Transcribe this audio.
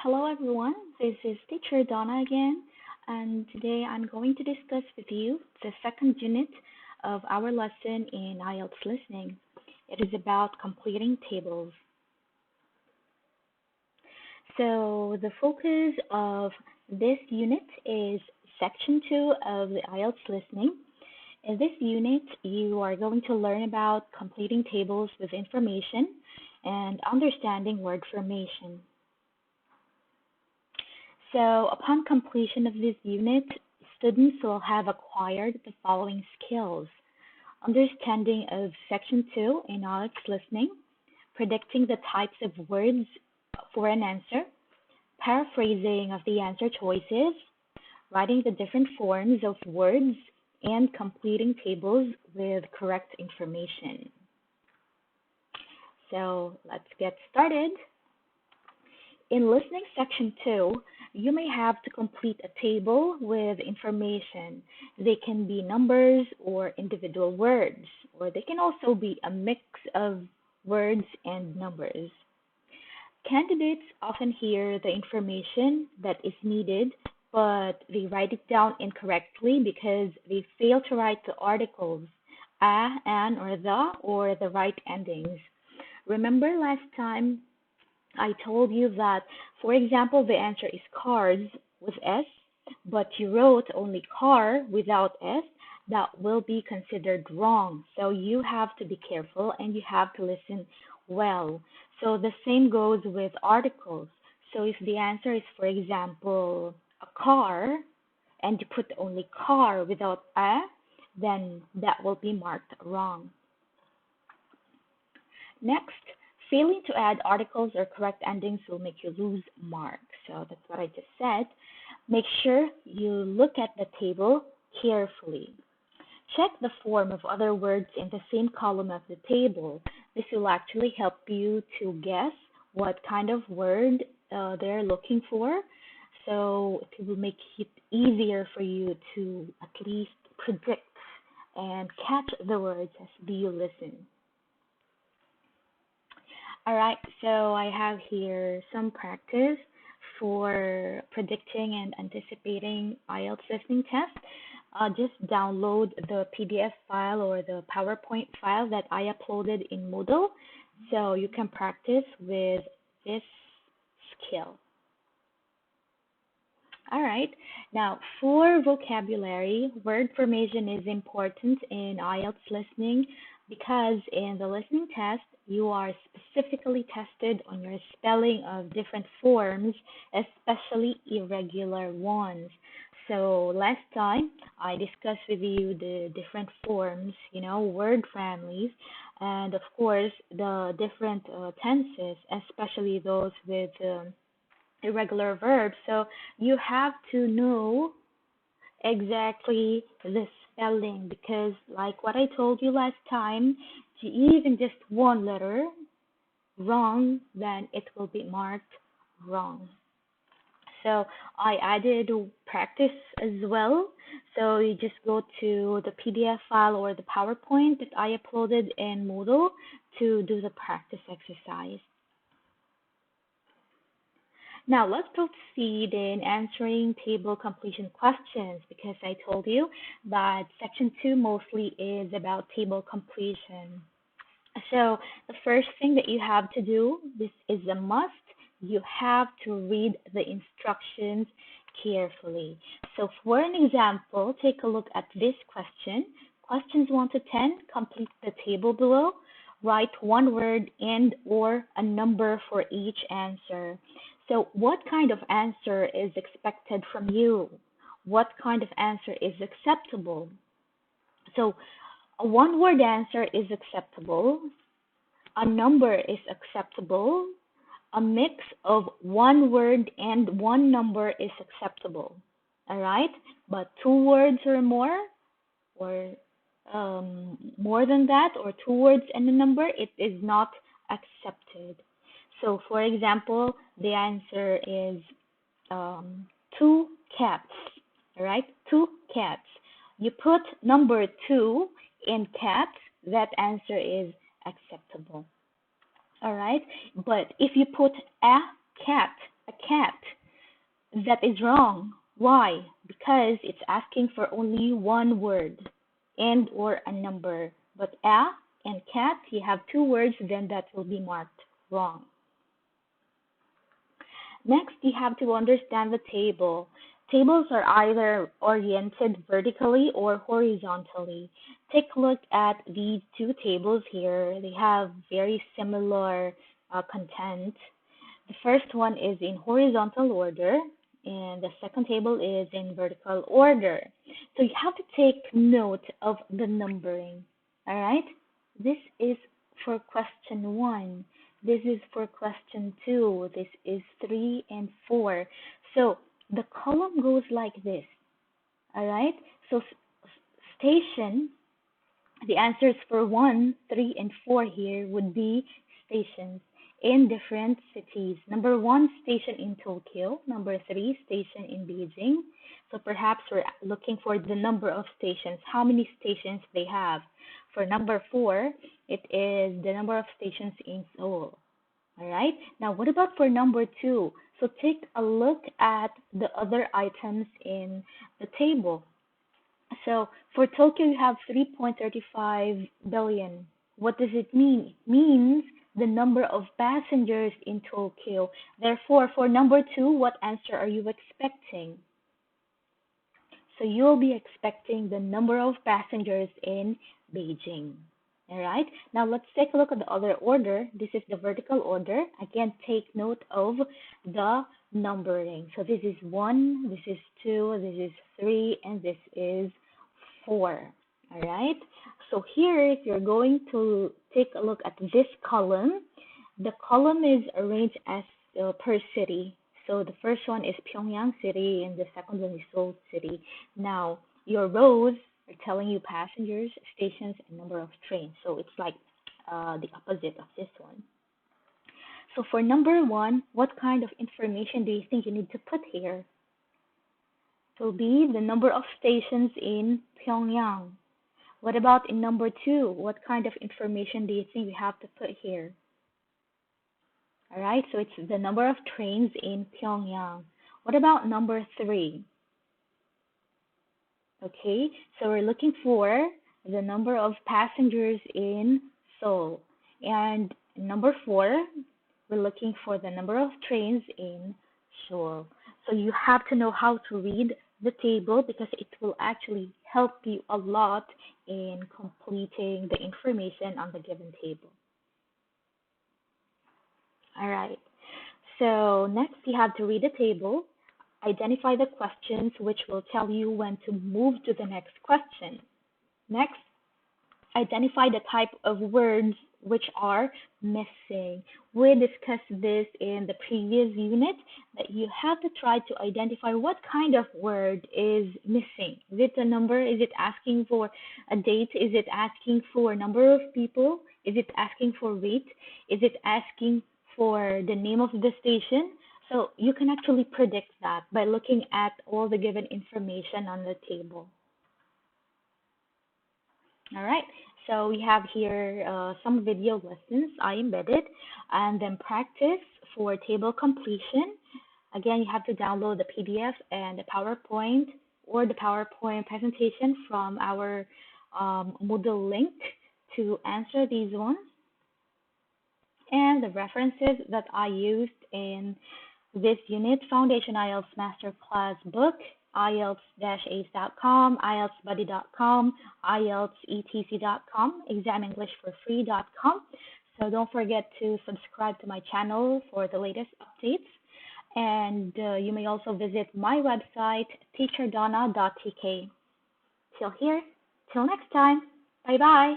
Hello everyone, this is teacher Donna again, and today I'm going to discuss with you the second unit of our lesson in IELTS listening. It is about completing tables. So the focus of this unit is section 2 of the IELTS listening. In this unit, you are going to learn about completing tables with information and understanding word formation. So upon completion of this unit, students will have acquired the following skills: understanding of Section 2 in IELTS listening, predicting the types of words for an answer, paraphrasing of the answer choices, writing the different forms of words, and completing tables with correct information. So let's get started. In listening section 2, you may have to complete a table with information. They can be numbers or individual words, or they can also be a mix of words and numbers. Candidates often hear the information that is needed, but they write it down incorrectly because they fail to write the articles, a, an, or the right endings. Remember last time I told you that, for example, the answer is cars with S, but you wrote only car without S, that will be considered wrong. So you have to be careful and you have to listen well. So the same goes with articles. So if the answer is, for example, a car, and you put only car without a, then that will be marked wrong. Next, failing to add articles or correct endings will make you lose marks. So that's what I just said. Make sure you look at the table carefully. Check the form of other words in the same column of the table. This will actually help you to guess what kind of word they're looking for. So it will make it easier for you to at least predict and catch the words as you listen. All right, so I have here some practice for predicting and anticipating IELTS listening test. Just download the PDF file or the PowerPoint file that I uploaded in Moodle so you can practice with this skill. All right, now for vocabulary, word formation is important in IELTS listening because in the listening test, you are specifically tested on your spelling of different forms, especially irregular ones. So last time, I discussed with you the different forms, word families, and of course, the different tenses, especially those with irregular verbs. So you have to know exactly the spelling because, like what I told you last time, even just one letter wrong, then it will be marked wrong. So I added practice as well. So you just go to the PDF file or the PowerPoint that I uploaded in Moodle to do the practice exercise. Now let's proceed in answering table completion questions because I told you that section 2 mostly is about table completion. So the first thing that you have to do, this is a must, you have to read the instructions carefully. So for an example, take a look at this question. Questions 1 to 10, complete the table below. Write one word and or a number for each answer. So what kind of answer is expected from you? What kind of answer is acceptable? So a one-word answer is acceptable. A number is acceptable. A mix of one word and one number is acceptable. All right? But 2 words or more more than that, or 2 words and a number, it is not accepted. So, for example, the answer is 2 cats. All right? 2 cats. You put number 2 in cats, that answer is acceptable. All right? But if you put a cat a cat. That is wrong. Why? Because it's asking for only one word and or a number. But a and cat, you have two words, then that will be marked wrong. Next, you have to understand the table. Tables are either oriented vertically or horizontally. Take a look at these two tables here. They have very similar content. The first one is in horizontal order, and the second table is in vertical order. So you have to take note of the numbering. All right? This is for question 1. This is for question 2. This is 3 and 4. So the column goes like this. All right? So station, the answers for 1, 3, and 4 here would be stations in different cities. Number 1, station in Tokyo. Number 3, station in Beijing. So perhaps we're looking for the number of stations, how many stations they have. For number 4, it is the number of stations in Seoul. All right. Now, what about for number 2? So take a look at the other items in the table. So for Tokyo, you have 3.35 billion. What does it mean? It means the number of passengers in Tokyo. Therefore, for number 2, what answer are you expecting? So you'll be expecting the number of passengers in Beijing. All right. Now let's take a look at the other order. This is the vertical order. Again, take note of the numbering. So this is 1, this is 2, this is 3, and this is 4. All right. So here, if you're going to take a look at this column, the column is arranged as per city. So the first one is Pyongyang City, and the second one is Seoul City. Now, your rows are telling you passengers, stations, and number of trains. So it's like the opposite of this one. So for number 1, what kind of information do you think you need to put here? It will be the number of stations in Pyongyang. What about in number 2? What kind of information do you think you have to put here? All right, so it's the number of trains in Pyongyang. What about number 3? Okay, so we're looking for the number of passengers in Seoul. And number 4, we're looking for the number of trains in Seoul. So you have to know how to read the table because it will actually help you a lot in completing the information on the given table. All right, so next you have to read the table, identify the questions, which will tell you when to move to the next question. Next, identify the type of words which are missing. We discussed this in the previous unit that you have to try to identify what kind of word is missing. Is it a number? Is it asking for a date? Is it asking for a number of people? Is it asking for rate? Is it asking for the name of the station? So you can actually predict that by looking at all the given information on the table. All right, so we have here some video lessons I embedded, and then practice for table completion. Again, you have to download the PDF and the PowerPoint or the PowerPoint presentation from our Moodle link to answer these ones. And the references that I used in this unit: Foundation IELTS Masterclass book, IELTS-ACE.com, IELTSBuddy.com, IELTSETC.com, ExamEnglishForFree.com. So don't forget to subscribe to my channel for the latest updates. And you may also visit my website, teacherdonna.tk. Till next time. Bye-bye.